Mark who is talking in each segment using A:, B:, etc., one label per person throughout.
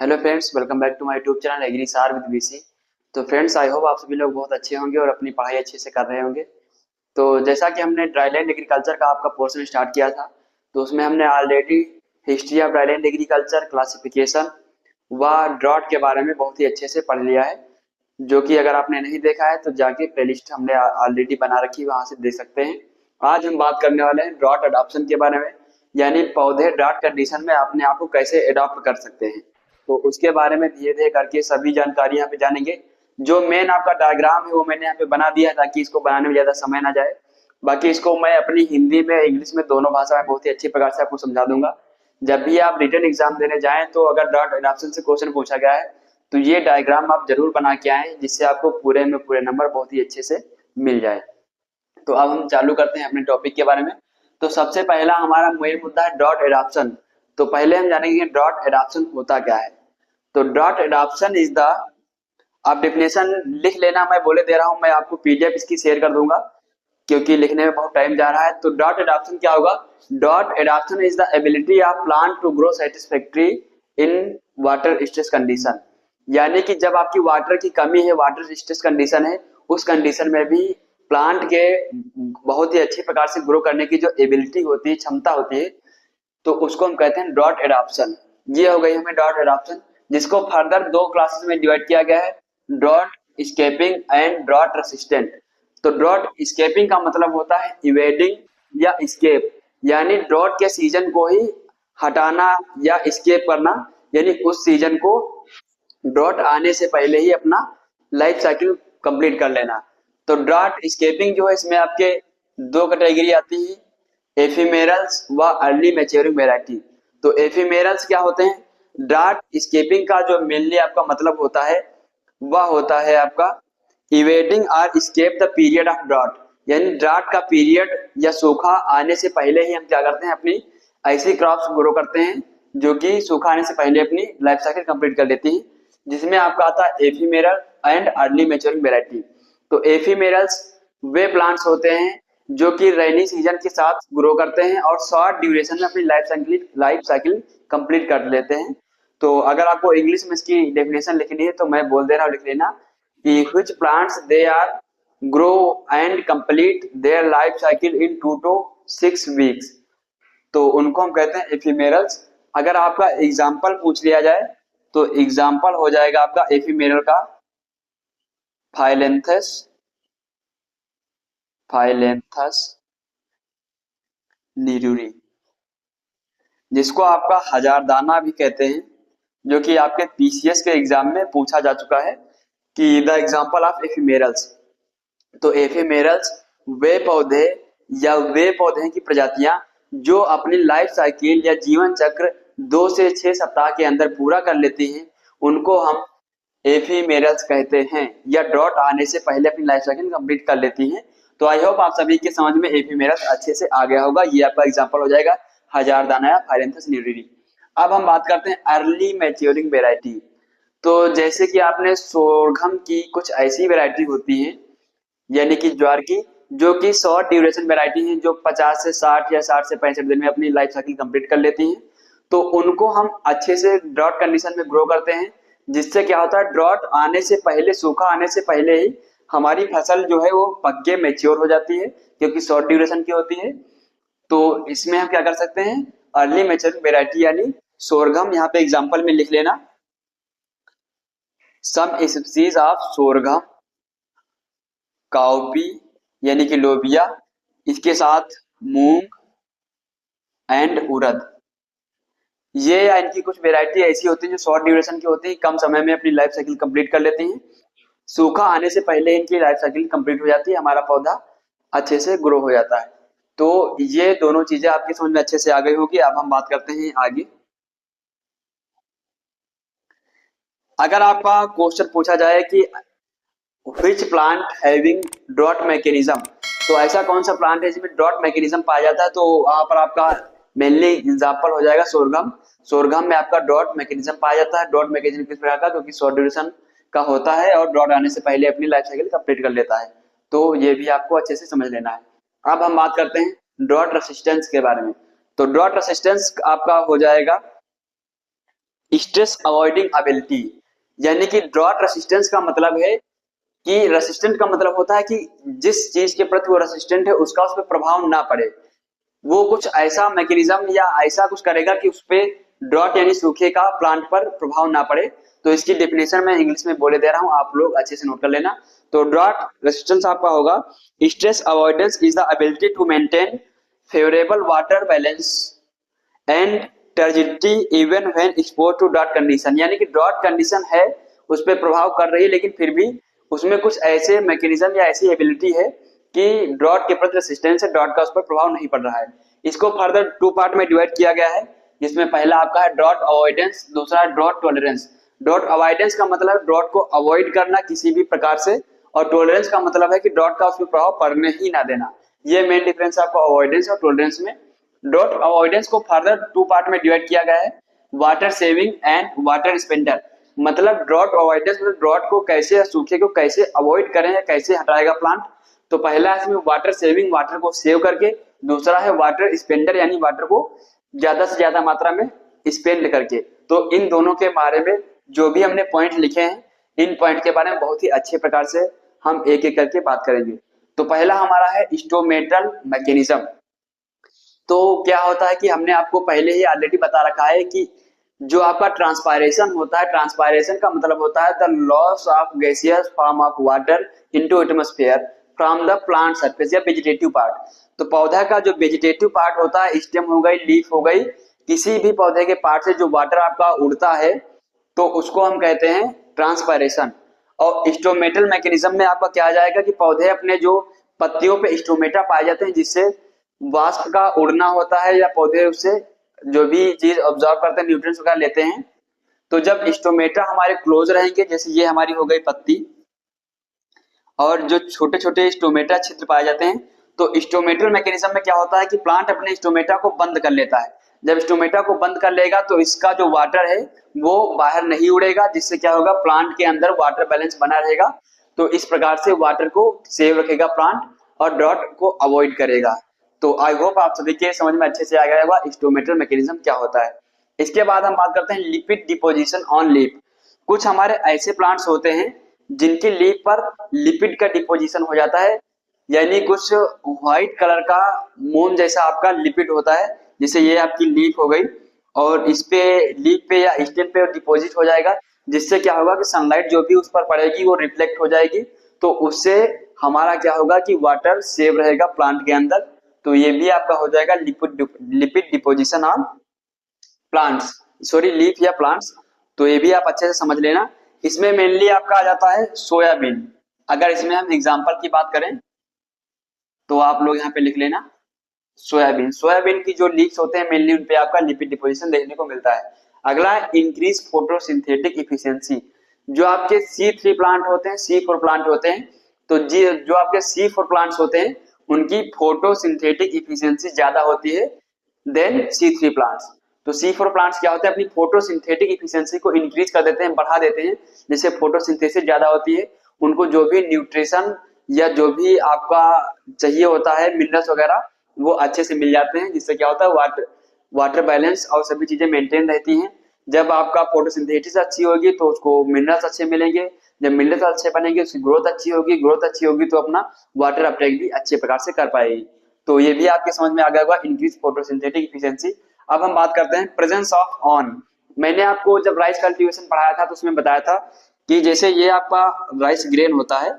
A: Hello friends, welcome back to my YouTube channel agri सार with B. C friends, I hope आप सभी लोग बहुत अच्छे होंगे और अपनी पढ़ाई अच्छे से कर रहे होंगे। तो जैसा कि हमने ड्राईलैंड एग्रीकल्चर का आपका पोर्शन स्टार्ट किया था, तो उसमें हमने already history of dryland agriculture, classification व ड्रॉट के बारे में बहुत ही अच्छे से पढ़ लिया है। जो कि अगर आपने नहीं देखा है तो जाके प्लेलिस्ट हमने ऑलरेडी बना रखी है, वहां से देख सकते हैं। आज हम बात करने वाले हैं ड्रॉट अडॉप्शन के बारे में, यानी पौधे ड्रॉट कंडीशन में अपने आप को कैसे अडॉप्ट कर सकते हैं। तो उसके बारे में धीरे धीरे करके सभी जानकारी यहाँ पे जानेंगे। जो मेन आपका डायग्राम है वो मैंने यहाँ पे बना दिया है ताकि इसको बनाने में ज्यादा समय ना जाए। बाकी इसको मैं अपनी हिंदी में इंग्लिश में दोनों भाषा में बहुत ही अच्छी प्रकार से आपको समझा दूंगा। जब भी आप रिटन एग्जाम देने जाएं तो अगर डॉट एडॉप्शन से क्वेश्चन पूछा गया है तो ये डायग्राम आप जरूर बना के आए, जिससे आपको पूरे में पूरे नंबर बहुत ही अच्छे से मिल जाए। तो अब हम चालू करते हैं अपने टॉपिक के बारे में। तो सबसे पहला हमारा मेन मुद्दा है डॉट एडॉप्शन। तो पहले हम जानेंगे डॉट एडॉप्शन होता क्या है। तो डॉट एडॉप्शन इज द, आप डेफिनेशन लिख लेना, मैं बोले दे रहा हूं, मैं आपको पीडीएफ इसकी शेयर कर दूंगा क्योंकि लिखने में बहुत टाइम जा रहा है। तो डॉट एडॉप्शन क्या होगा? डॉट adoption is the ability of plant to grow satisfactory in water stress condition. यानी कि जब आपकी वाटर की कमी है, वाटर स्ट्रेस कंडीशन है, उस कंडीशन में भी प्लांट के बहुत ही अच्छी प्रकार से ग्रो करने की जो एबिलिटी होती है, क्षमता होती है, तो उसको हम कहते हैं डॉट एडॉप्शन। ये हो गई हमें डॉट एडॉप्शन, जिसको फर्दर दो क्लासेस में डिवाइड किया गया है, drought escaping and drought resistant. तो ड्रॉट स्केपिंग का मतलब होता है इवेडिंग या स्केप, यानी ड्रॉट के सीजन को ही हटाना या स्केप करना, यानी उस सीजन को ड्रॉट आने से पहले ही अपना लाइफ साइकिल कंप्लीट कर लेना। तो ड्रॉट स्केपिंग जो है, इसमें आपके दो कैटेगरी आती है, एफिमेरल्स व अर्ली मैच्योरिंग वेराइटी। तो एफिमेरल्स क्या होते हैं? ड्रॉट स्केपिंग का जो मेनली आपका मतलब होता है वह होता है आपका इवेडिंग और escape the period of drought, यानी ड्रॉट का पीरियड या सूखा आने से पहले ही हम क्या करते हैं, अपनी ऐसी क्रॉप्स ग्रो करते हैं जो कि सूखा आने से पहले अपनी लाइफ साइकिल कंप्लीट कर लेती है, जिसमें आपका आता है ephemeral and early maturing variety. तो एफिमेरल्स वे प्लांट्स होते हैं जो कि रेनी सीजन के साथ ग्रो करते हैं और शॉर्ट ड्यूरेशन में अपनी लाइफ साइकिल कंप्लीट कर लेते हैं। तो अगर आपको इंग्लिश में इसकी डेफिनेशन लिखनी है तो मैं बोल दे रहा हूँ, लिख लेना कि which plants they are grow and complete their life cycle in 2 to 6 weeks. तो उनको हम कहते हैं एफिमेरल्स। अगर आपका एग्जाम्पल पूछ लिया जाए तो एग्जाम्पल हो जाएगा आपका एफिमेरल का फाइलेंथस फाइलेंथस नीरूरी, जिसको आपका हजारदाना भी कहते हैं, जो कि आपके पीसीएस के एग्जाम में पूछा जा चुका है कि द एग्जाम्पल ऑफ एफिमेरल्स। तो एफिमेरल्स वे पौधे या वे पौधे की प्रजातियां जो अपनी लाइफ साइकिल या जीवन चक्र 2 से 6 सप्ताह के अंदर पूरा कर लेती हैं, उनको हम एफिमेरल्स कहते हैं, या ड्रॉट आने से पहले अपनी लाइफ साइकिल कंप्लीट कर लेती हैं। तो आई होप आप सभी के समझ में एफिमेरल्स अच्छे से आ गया होगा। ये आपका एग्जांपल हो जाएगा हजारदाना या फाइलेंथस न्यूरिरी। अब हम बात करते हैं अर्ली मैच्योरिंग वेराइटी। तो जैसे कि आपने सोरघम की कुछ ऐसी वेराइटी होती है, यानी कि ज्वार की, जो कि शॉर्ट ड्यूरेशन वेराइटी है, जो 50 से 60 या 60 से 65 दिन में अपनी लाइफ साइकिल कंप्लीट कर लेती हैं। तो उनको हम अच्छे से ड्रॉट कंडीशन में ग्रो करते हैं, जिससे क्या होता है, ड्रॉट आने से पहले, सूखा आने से पहले ही हमारी फसल जो है वो पक के मेच्योर हो जाती है, क्योंकि शॉर्ट ड्यूरेशन की होती है। तो इसमें हम क्या कर सकते हैं, अर्ली मैच्योरिंग वेराइटी यानी सोरघम, यहाँ पे एग्जांपल में लिख लेना, some species of sorghum, cowpea यानी कि लोबिया, इसके साथ मूंग एंड उड़द। ये या इनकी कुछ वेराइटी ऐसी होती है जो शॉर्ट ड्यूरेशन की होती है, कम समय में अपनी लाइफ साइकिल कंप्लीट कर लेती हैं, सूखा आने से पहले इनकी लाइफ साइकिल कंप्लीट हो जाती है, हमारा पौधा अच्छे से ग्रो हो जाता है। तो ये दोनों चीजें आपकी समझ में अच्छे से आ गई होगी। अब हम बात करते हैं आगे। अगर आपका क्वेश्चन पूछा जाए कि which plant having drought mechanism, तो ऐसा कौन सा प्लांट है जिसमें ड्रॉट मैकेनिज्म पाया जाता है, तो वहां पर आपका मेनली एग्जांपल हो जाएगा सोरघम। सोरघम में आपका ड्रॉट मैकेनिज्म पाया जाता है। ड्रॉट मैकेनिज्म किस प्रकार का? क्योंकि शॉर्ट ड्यूरेशन का होता है और ड्रॉट आने से पहले अपनी लाइफ साइकिल कंप्लीट कर लेता है। तो ये भी आपको अच्छे से समझ लेना है। अब हम बात करते हैं ड्रॉट रेसिस्टेंस के बारे में। तो ड्रॉट रेसिस्टेंस आपका हो जाएगा स्ट्रेस अवॉइडिंग एबिलिटी, यानी कि ड्रॉट रेसिस्टेंस का मतलब है कि रेसिस्टेंट का मतलब होता है कि जिस चीज के प्रति वो रेसिस्टेंट है उसका उस पर प्रभाव ना पड़े। वो कुछ ऐसा मैकेनिज्म या ऐसा कुछ करेगा कि उस पे ड्रॉट यानी सूखे का प्लांट पर प्रभाव ना पड़े। तो इसकी डेफिनेशन मैं इंग्लिश में बोले दे रहा हूं, आप लोग अच्छे से नोट कर लेना। तो ड्रॉट रेसिस्टेंस आपका होगा stress avoidance is the ability to maintain favourable water balance and turgidity even when expose to drought condition, यानी कि ड्रॉट कंडीशन है उस पर प्रभाव कर रही है लेकिन फिर भी उसमें कुछ ऐसे मैकेनिज्म या ऐसी एबिलिटी है कि ड्रॉट के प्रति रेसिस्टेंस है, ड्रॉट का उस पर प्रभाव नहीं पड़ रहा है। इसको फर्दर टू पार्ट में डिवाइड किया गया है, जिसमें पहला आपका है ड्रॉट अवॉइडेंस, दूसरा है ड्रॉट टॉलरेंस। ड्रॉट अवॉइडेंस का मतलब है ड्रॉट को अवॉइड करना किसी भी प्रकार से, और टॉलरेंस का मतलब है कि ड्रॉट का उसमें प्रभाव पड़ने ही ना देना। ये मेन डिफरेंस है आपका अवॉइडेंस और टॉलरेंस में। ड्रॉट अवॉइडेंस को फर्दर टू पार्ट में डिवाइड किया गया है, water saving and water spender. मतलब ड्रॉट अवॉइडेंस मतलब ड्रॉट को कैसे, सूखे को कैसे अवॉइड करें या कैसे हटाएगा प्लांट। तो पहला है इसमें वाटर सेविंग, वाटर को सेव करके। दूसरा है वाटर स्पेंडर, यानी वाटर को ज्यादा से ज्यादा मात्रा में स्पेंड करके। तो इन दोनों के बारे में जो भी हमने पॉइंट लिखे हैं, इन पॉइंट के बारे में बहुत ही अच्छे प्रकार से हम एक एक करके बात करेंगे। तो पहला हमारा है इंस्ट्रूमेंटल मैकेनिज्म। तो क्या होता है कि हमने आपको पहले ही ऑलरेडी बता रखा है कि जो आपका ट्रांसपायरेशन होता है, ट्रांसपायरेशन का मतलब होता है the loss of gaseous form of water into atmosphere from the plant surface या वेजिटेटिव पार्ट। तो पौधा का जो वेजिटेटिव पार्ट होता है, स्टेम हो गई, लीफ हो गई, किसी भी पौधे के पार्ट से जो वाटर आपका उड़ता है तो उसको हम कहते हैं ट्रांसपायरेशन। और स्टोमेटल मैकेनिज्म में आपका क्या आ जाएगा कि पौधे अपने जो पत्तियों पे स्टोमेटा पाए जाते हैं जिससे वाष्प का उड़ना होता है, या पौधे उससे जो भी चीज ऑब्जॉर्व करते हैं, न्यूट्रिएंट्स वगैरह लेते हैं। तो जब स्टोमेटा हमारे क्लोज रहेंगे, जैसे ये हमारी हो गई पत्ती, और जो छोटे छोटे स्टोमेटा छिद्र पाए जाते हैं, तो स्टोमेटल मैकेनिज्म में क्या होता है कि प्लांट अपने स्टोमेटा को बंद कर लेता है। जब स्टोमेटा को बंद कर लेगा तो इसका जो वाटर है वो बाहर नहीं उड़ेगा, जिससे क्या होगा, प्लांट के अंदर वाटर बैलेंस बना रहेगा। तो इस प्रकार से वाटर को सेव रखेगा प्लांट और ड्रॉट को अवॉइड करेगा। तो आई होप आप सभी के समझ में अच्छे से आ गया होगा स्टोमेटल मैकेनिज्म क्या होता है। इसके बाद हम बात करते हैं लिपिड डिपोजिशन ऑन लीफ। कुछ हमारे ऐसे प्लांट्स होते हैं जिनकी लीफ पर लिपिड का डिपोजिशन हो जाता है, यानी कुछ व्हाइट कलर का मोम जैसा आपका लिपिड होता है। जैसे ये आपकी लीफ हो गई और इस पे लीफ पे या स्टेम पे डिपॉजिट हो जाएगा, जिससे क्या होगा कि सनलाइट जो भी उस पर पड़ेगी वो रिफ्लेक्ट हो जाएगी। तो उससे हमारा क्या होगा कि वाटर सेव रहेगा प्लांट के अंदर। तो ये भी आपका हो जाएगा lipid deposition on plants, sorry leaf या प्लांट्स। तो ये भी आप अच्छे से समझ लेना। इसमें मेनली आपका आ जाता है सोयाबीन। अगर इसमें हम एग्जांपल की बात करें तो आप लोग यहाँ पे लिख लेना सोयाबीन। सोयाबीन की जो लीव्स होते हैं मेनली उन पे आपका लिपिड डिपोजिशन देखने को मिलता है। अगला है इंक्रीज फोटोसिंथेटिक इफिशियंसी। जो आपके C3 प्लांट होते हैं, C4 प्लांट होते हैं, तो जी जो आपके C4 प्लांट्स होते हैं उनकी फोटोसिंथेटिक इफिशियंसी ज्यादा होती है देन C3 प्लांट्स। तो C4 प्लांट्स क्या होते हैं, अपनी फोटोसिंथेटिक इफिशियंसी को इंक्रीज कर देते हैं, बढ़ा देते हैं, जिससे फोटोसिंथेसिस ज्यादा होती है। उनको जो भी न्यूट्रिशन या जो भी आपका चाहिए होता है, मिनरल्स वगैरह, वो अच्छे से मिल जाते हैं, जिससे क्या होता है वाटर बैलेंस और सभी चीजें मेंटेन रहती हैं। जब आपका फोटोसिंथेसिस अच्छी होगी तो उसको मिनरल्स अच्छे मिलेंगे, जब मिनरल्स अच्छे बनेंगे उसकी ग्रोथ अच्छी होगी, ग्रोथ अच्छी होगी तो अपना वाटर अपटेक भी अच्छे प्रकार से कर पाएगी। तो ये भी आपके समझ में आ गया होगा इंक्रीज फोटोसिंथेटिक एफिशिएंसी। अब हम बात करते हैं प्रेजेंस ऑफ ऑन। मैंने आपको जब राइस कल्टीवेशन पढ़ाया था तो उसमें बताया था कि जैसे ये आपका राइस ग्रेन होता है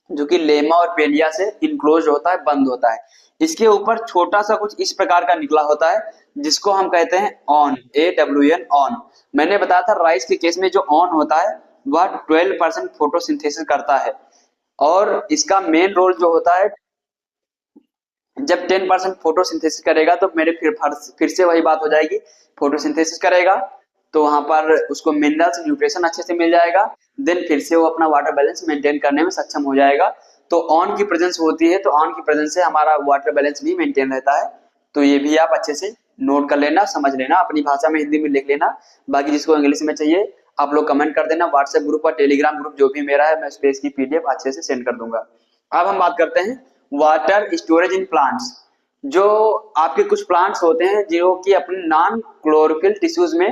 A: जो कि लेमा और पेलिया से इनक्लोज होता है, बंद होता है। इसके ऊपर छोटा सा कुछ इस प्रकार का निकला होता है जिसको हम कहते हैं ऑन, AWN ऑन। मैंने बताया था राइस के केस में जो ऑन होता है वह 12% फोटोसिंथेसिस करता है, और इसका मेन रोल जो होता है जब 10% फोटोसिंथेसिस करेगा तो मेरे फिर से वही बात हो जाएगी, फोटोसिंथेसिस करेगा तो वहां पर उसको मिनरल्स न्यूट्रिशन अच्छे से मिल जाएगा, देन फिर से वो अपना वाटर बैलेंस मेंटेन करने में सक्षम हो जाएगा। तो ऑन की प्रेजेंस होती है, तो ऑन की प्रेजेंस से हमारा वाटर बैलेंस भी मेंटेन रहता है। तो ये भी आप अच्छे से नोट कर लेना, समझ लेना, अपनी भाषा में हिंदी में लिख लेना। बाकी जिसको इंग्लिश में चाहिए आप लोग कमेंट कर देना, व्हाट्सएप ग्रुप और टेलीग्राम ग्रुप जो भी मेरा है मैं उस पे इसकी PDF अच्छे से सेंड कर दूंगा। अब हम बात करते हैं वाटर स्टोरेज इन प्लांट्स। जो आपके कुछ प्लांट्स होते हैं जो कि अपने नॉन क्लोरोफिल टिश्यूज में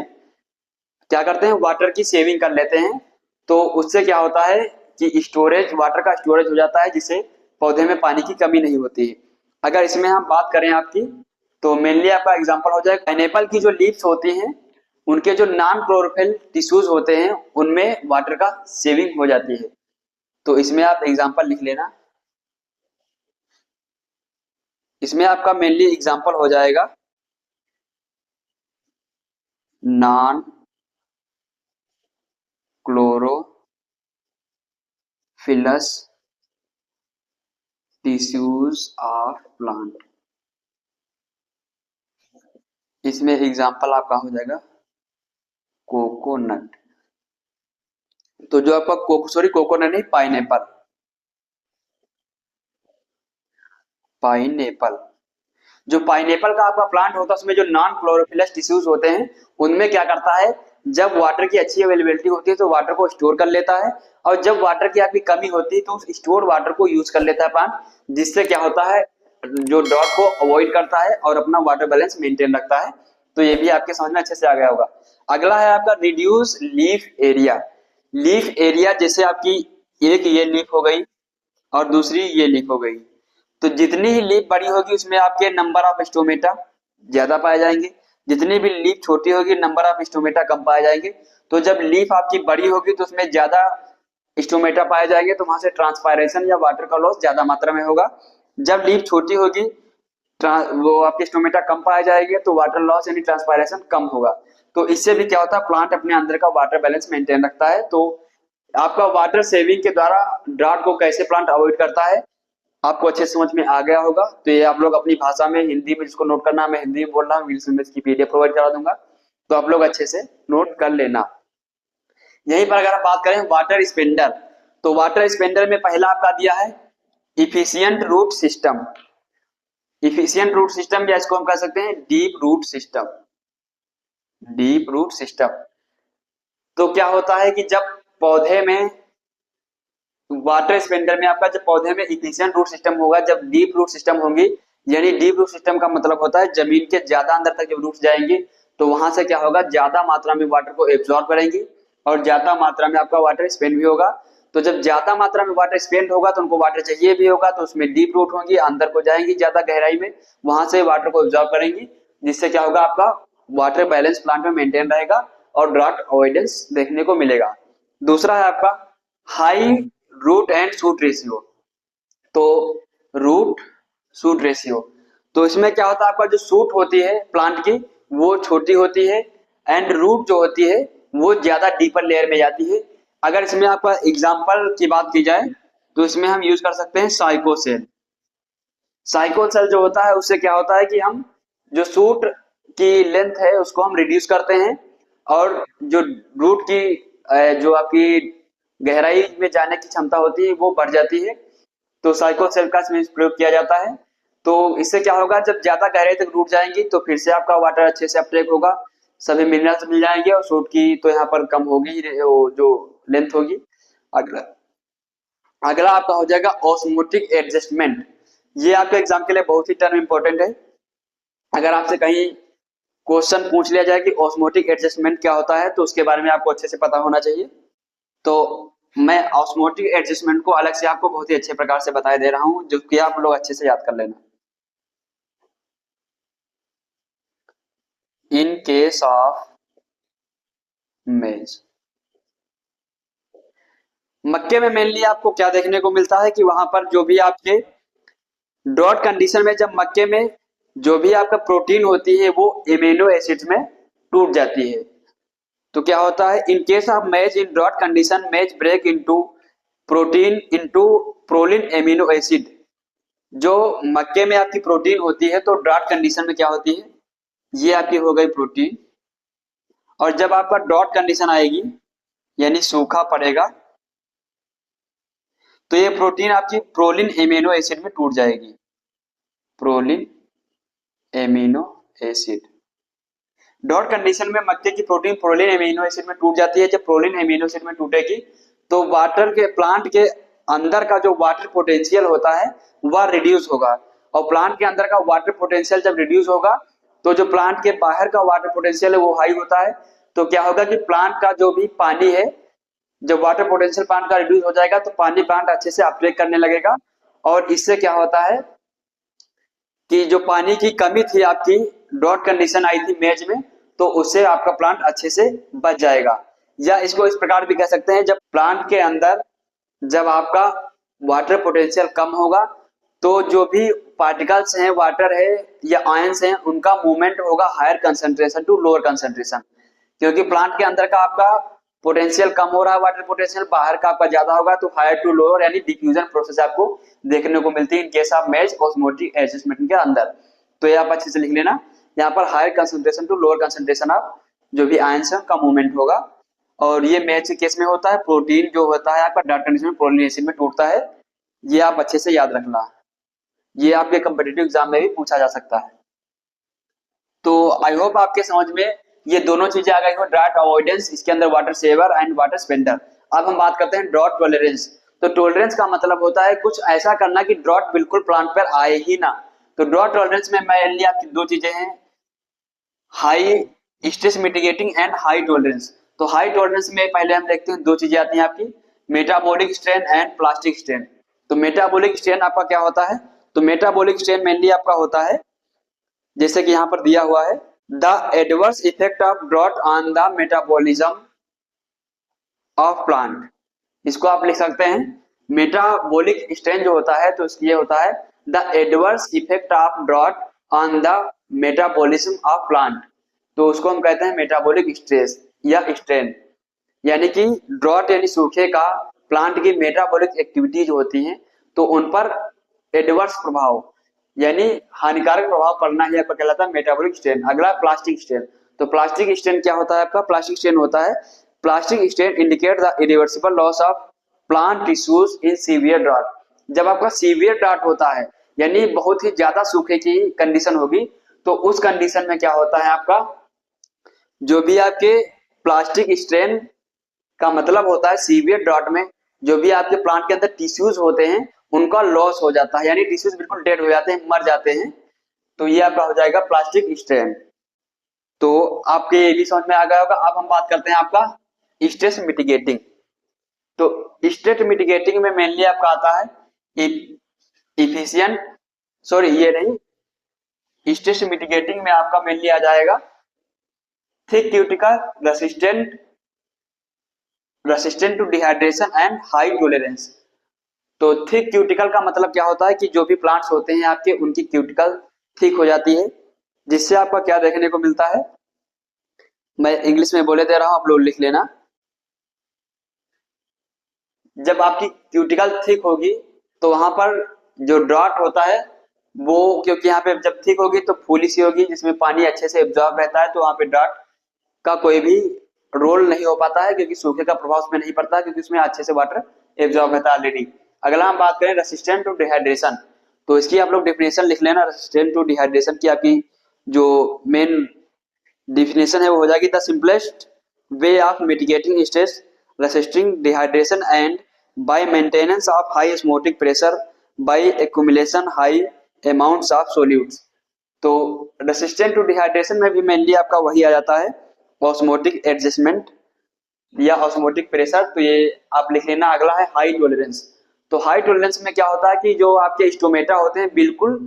A: क्या करते हैं, वाटर की सेविंग कर लेते हैं। तो उससे क्या होता है कि स्टोरेज, वाटर का स्टोरेज हो जाता है, जिससे पौधे में पानी की कमी नहीं होती है। अगर इसमें हम बात करें आपकी, तो मेनली आपका एग्जांपल हो जाएगा पाइनएप्पल की जो लीव्स होती हैं, उनके जो नॉन क्लोरोफिल टिश्यूज होते हैं उनमें वाटर का सेविंग हो जाती है। तो इसमें आप एग्जांपल लिख लेना। इसमें आपका मेनली एग्जांपल हो जाएगा non chlorophyllous tissues of plant. इसमें एग्जांपल आपका हो जाएगा कोकोनट। तो जो आपका कोकोनट नहीं, पाइनएप्पल, पाइनएप्पल जो पाइनएप्पल का आपका प्लांट होता है उसमें जो नॉन क्लोरोफिलस टिश्यूज होते हैं, उनमें क्या करता है, जब वाटर की अच्छी अवेलेबिलिटी होती है तो वाटर को स्टोर कर लेता है, और जब वाटर की आपकी कमी होती है तो उस स्टोर वाटर को यूज कर लेता है प्लांट, जिससे क्या होता है, जो ड्रॉट को अवॉइड करता है और अपना वाटर बैलेंस मेंटेन रखता है। तो ये भी आपके समझ में अच्छे से आ गया होगा। अगला है आपका reduce leaf area. Leaf area जैसे आपकी एक ये लीफ हो गई और दूसरी ये लीफ हो गई, तो जितनी ही लीफ बड़ी होगी उसमें आपके नंबर ऑफ स्टोमेटा ज्यादा पाए जाएंगे, जितनी भी लीफ छोटी होगी नंबर ऑफ स्टोमेटा कम पाए जाएंगे। तो जब लीफ आपकी बड़ी होगी तो उसमें ज्यादा स्टोमेटा पाए जाएंगे, तो वहां से ट्रांसपायरेशन या वाटर का लॉस ज्यादा मात्रा में होगा। जब लीफ छोटी होगी, वो आपके स्टोमेटा कम पाए जाएंगे, तो वाटर लॉस यानी ट्रांसपायरेशन कम होगा। तो इससे भी क्या होता है, प्लांट अपने अंदर का वाटर बैलेंस मेंटेन रखता है। तो आपका वाटर सेविंग के द्वारा ड्राउट को कैसे प्लांट अवॉइड करता है, आपको अच्छे समझ में आ गया होगा। तो ये आप लोग अपनी भाषा में, हिंदी में जिसको नोट करना, मैं हिंदी में बोल रहा हूँ, इंग्लिश में इसकी पीडीएफ प्रोवाइड करा दूंगा, तो आप लोग अच्छे से नोट कर लेना। यहीं पर अगर आप बात करें वाटर स्पेंडर, तो वाटर स्पेंडर में पहला आपका दिया है efficient root system. Efficient root system या इसको हम कह सकते हैं deep root system. Deep root system तो क्या होता है कि जब पौधे में, वाटर स्पेंडर में आपका जब पौधे में इफिशिएंट रूट सिस्टम होगा, जब डीप रूट सिस्टम होंगी, यानी डीप रूट सिस्टम का मतलब होता है जमीन के ज्यादा अंदर तक जब रूट्स जाएंगी, तो वहां से क्या होगा, ज्यादा मात्रा में वाटर को एब्जॉर्ब करेंगी और ज्यादा मात्रा में आपका वाटर स्पेंड भी होगा। तो जब ज्यादा मात्रा में वाटर स्पेंड होगा तो उनको वाटर चाहिए भी होगा, तो उसमें डीप रूट होंगी, अंदर को जाएंगी ज्यादा गहराई में, वहां से वाटर को एब्जॉर्ब करेंगी, जिससे क्या होगा, आपका वाटर बैलेंस प्लांट में मेंटेन रहेगा और ड्राउट अवॉइडेंस देखने को मिलेगा। दूसरा है आपका high root and shoot ratio. तो रूट शूट रेशियो, तो इसमें क्या होता है, आपका जो शूट होती है प्लांट की वो छोटी होती है, एंड रूट जो होती है वो ज्यादा डीपर लेयर में जाती है। अगर इसमें आपका एग्जांपल की बात की जाए तो इसमें हम यूज कर सकते हैं साइकोसेल। साइकोसेल जो होता है उससे क्या होता है कि हम जो शूट की लेंथ है उसको हम रिड्यूस करते हैं, और जो रूट की जो आपकी गहराई में जाने की क्षमता होती है वो बढ़ जाती है। तो साइकोसेल का इसमें प्रयोग किया जाता है। तो इससे क्या होगा, जब ज्यादा गहराई तक रूट जाएंगी तो फिर से आपका वाटर अच्छे से अपटेक होगा, सभी मिनरल्स मिल जाएंगे, और शूट की तो यहाँ पर कम होगी ही, वो जो लेंथ होगी। अगला अगला आपका हो जाएगा ऑस्मोटिक एडजस्टमेंट। ये आपके एग्जाम के लिए बहुत ही टर्म इंपॉर्टेंट है। अगर आपसे कहीं क्वेश्चन पूछ लिया जाए कि ऑस्मोटिक एडजस्टमेंट क्या होता है, तो उसके बारे में आपको अच्छे से पता होना चाहिए। तो मैं ऑस्मोटिक एडजस्टमेंट को अलग से आपको बहुत ही अच्छे प्रकार से बताए दे रहा हूं, जो कि आप लोग अच्छे से याद कर लेना। इन केस ऑफ मेज, मक्के में मेनली आपको क्या देखने को मिलता है कि वहां पर जो भी आपके ड्रॉट कंडीशन में, जब मक्के में जो भी आपका प्रोटीन होती है वो एमिनो एसिड्स में टूट जाती है। तो क्या होता है, in case of maize in drought condition maize break into protein into proline amino acid. जो मक्के में आपकी प्रोटीन होती है तो ड्रॉट कंडीशन में क्या होती है, ये आपकी हो गई प्रोटीन, और जब आपका ड्रॉट कंडीशन आएगी यानी सूखा पड़ेगा, तो ये प्रोटीन आपकी प्रोलिन एमिनो एसिड में टूट जाएगी। Proline amino acid, dot condition में मक्के की प्रोटीन प्रोलिन एमिनो एसिड में टूट जाती है। जब प्रोलिन एमिनो एसिड में टूटेगी तो वाटर के, प्लांट के अंदर का जो वाटर पोटेंशियल होता है वह रिड्यूस होगा, और प्लांट के अंदर का वाटर पोटेंशियल जब रिड्यूस होगा तो जो प्लांट के बाहर का वाटर पोटेंशियल है वो हाई होता है। तो क्या होगा कि प्लांट का जो भी पानी है, जब वाटर पोटेंशियल प्लांट का रिड्यूस हो जाएगा तो पानी प्लांट अच्छे से अपटेक करने लगेगा, और इससे क्या होता है कि जो पानी की कमी थी, आपकी ड्रॉट कंडीशन आई थी मेज में, तो उससे आपका प्लांट अच्छे से बच जाएगा। या इसको इस प्रकार भी कह सकते हैं, जब प्लांट के अंदर जब आपका वाटर पोटेंशियल कम होगा तो जो भी पार्टिकल्स हैं, वाटर है या आयंस हैं, उनका मूवमेंट होगा higher concentration to lower concentration, क्योंकि प्लांट के अंदर का आपका पोटेंशियल कम हो रहा है, वाटर पोटेंशियल बाहर का आपका ज्यादा होगा, तो हायर टू लोअर यानी डिफ्यूजन प्रोसेस आपको देखने को मिलती है इन केस ऑफ मेज ऑस्मोटिक एडजस्टमेंट के अंदर। तो ये आप अच्छे से लिख लेना, यहाँ पर higher concentration to lower concentration of जो भी आयंस है का मूवमेंट होगा। और ये मेज के केस में होता है, प्रोटीन जो होता है आपका डार्क कंडीशन में प्रोटीन एसिड में टूटता है। ये आप अच्छे से याद रखना, ये आपके कम्पिटिटिव एग्जाम में भी पूछा जा सकता है। तो आई होप आपके समझ में ये दोनों चीजें आ गई हो, ड्रॉट अवॉइडेंस, इसके अंदर water saver and water spender. अब हम बात करते हैं ड्रॉट टॉलरेंस। तो टॉलरेंस का मतलब होता है कुछ ऐसा करना कि ड्रॉट बिल्कुल प्लांट पर आए ही ना। तो ड्रॉट टॉलरेंस में मेनली आपकी दो चीजें हैं, high stress mitigating and high tolerance. तो हाई टॉलरेंस में पहले हम देखते हैं दो चीजें आती हैं आपकी, metabolic strain and plastic strain. तो मेटाबॉलिक स्ट्रेन आपका क्या होता है, तो मेटाबॉलिक स्ट्रेन मेनली आपका होता है जैसे कि यहां पर दिया हुआ है, the adverse effect of drought on the metabolism of plant. इसको आप लिख सकते हैं मेटाबॉलिक स्ट्रेन जो होता है, तो ये होता है the adverse effect of drought on the metabolism of plant. तो उसको हम कहते हैं मेटाबॉलिक स्ट्रेस या स्ट्रेन, यानी कि ड्रॉट यानी सूखे का प्लांट की मेटाबॉलिक एक्टिविटीज होती हैं तो उन पर एडवर्स प्रभाव यानी हानिकारक प्रभाव पड़ना ही आपका कहलाता है मेटाबॉलिक स्ट्रेन। अगला प्लास्टिक स्ट्रेन। तो प्लास्टिक स्ट्रेन क्या होता है आपका, प्लास्टिक स्ट्रेन होता है, plastic strain indicate the irreversible loss of plant tissues in severe drought. जब आपका सीवियर ड्रॉट होता है यानी बहुत ही ज्यादा सूखे की कंडीशन होगी, तो उस कंडीशन में क्या होता है आपका, जो भी आपके प्लास्टिक स्ट्रेन का मतलब होता है सीवियर ड्रॉट में जो भी आपके प्लांट के अंदर टिश्यूज होते हैं उनका लॉस हो जाता है, यानी टिश्यूज बिल्कुल डेड हो जाते हैं, मर जाते हैं। तो ये आपका हो जाएगा प्लास्टिक स्ट्रेन। तो आपके ये भी समझ में आ गया होगा। अब हम बात करते हैं आपका स्ट्रेस मिटिगेटिंग। तो स्ट्रेस मिटिगेटिंग में मेनली आपका आता है इफिशिएंट, सॉरी ये नहीं, स्ट्रेस मिटिगेटिंग में आपका मेनली आ जाएगा thick cuticle resistant to dehydration and high tolerance. तो थिक क्यूटिकल का मतलब क्या होता है कि जो भी प्लांट्स होते हैं आपके उनकी क्यूटिकल थिक हो जाती है, जिससे आपका क्या देखने को मिलता है, मैं इंग्लिश में बोले दे रहा हूं, आप लोग लिख लेना। जब आपकी क्यूटिकल थिक होगी तो वहां पर जो ड्रॉट होता है वो, क्योंकि यहाँ पे जब थिक होगी तो फूली सी होगी जिसमें पानी अच्छे से एब्जॉर्ब रहता है, तो वहां पे ड्रॉट का कोई भी रोल नहीं हो पाता है क्योंकि सूखे का प्रभाव उसमें नहीं पड़ता है, क्योंकि उसमें अच्छे से वाटर एब्जॉर्ब रहता है ऑलरेडी। अगला हम बात करें रेसिस्टेंट टू डिहाइड्रेशन। तो इसकी आप लोग डेफिनेशन लिख लेना, रेसिस्टेंट टू डिहाइड्रेशन की आपकी जो मेन डिफिनेशन है वो हो जाएगी the simplest way of mitigating stress resisting dehydration and by maintenance of high osmotic pressure by accumulation high amounts of solutes. तो रेसिस्टेंट टू डिहाइड्रेशन में भी मेनली आपका वही आ जाता है ऑस्मोटिक एडजस्टमेंट या ऑस्मोटिक प्रेशर। तो ये आप लिख लेना। अगला है हाई टॉलरेंस। तो हाई टॉलरेंस में क्या होता है कि जो आपके स्टोमेटा होते हैं बिल्कुल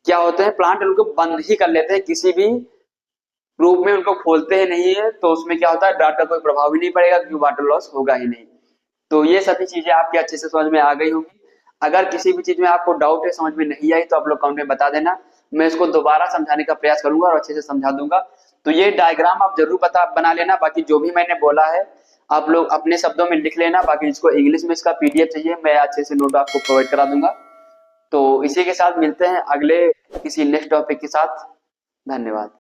A: क्या होते हैं, प्लांट उनको बंद ही कर लेते हैं, किसी भी रूप में उनको खोलते ही नहीं है, तो उसमें क्या होता है ड्रॉट का कोई प्रभाव ही नहीं पड़ेगा क्योंकि वाटर लॉस होगा ही नहीं। तो ये सभी चीजें आपके अच्छे से समझ में आ गई होंगी। अगर किसी भी चीज में आपको डाउट है, समझ में नहीं आई, तो आप लोग कमेंट में बता देना, मैं इसको दोबारा समझाने का प्रयास करूंगा और अच्छे से समझा दूंगा। तो ये डायग्राम आप जरूर बना लेना, बाकी जो भी मैंने बोला है आप लोग अपने शब्दों में लिख लेना, बाकी जिसको इंग्लिश में इसका पीडीएफ चाहिए मैं अच्छे से नोट आपको प्रोवाइड करा दूंगा। तो इसी के साथ मिलते हैं अगले किसी नेक्स्ट टॉपिक के साथ। धन्यवाद।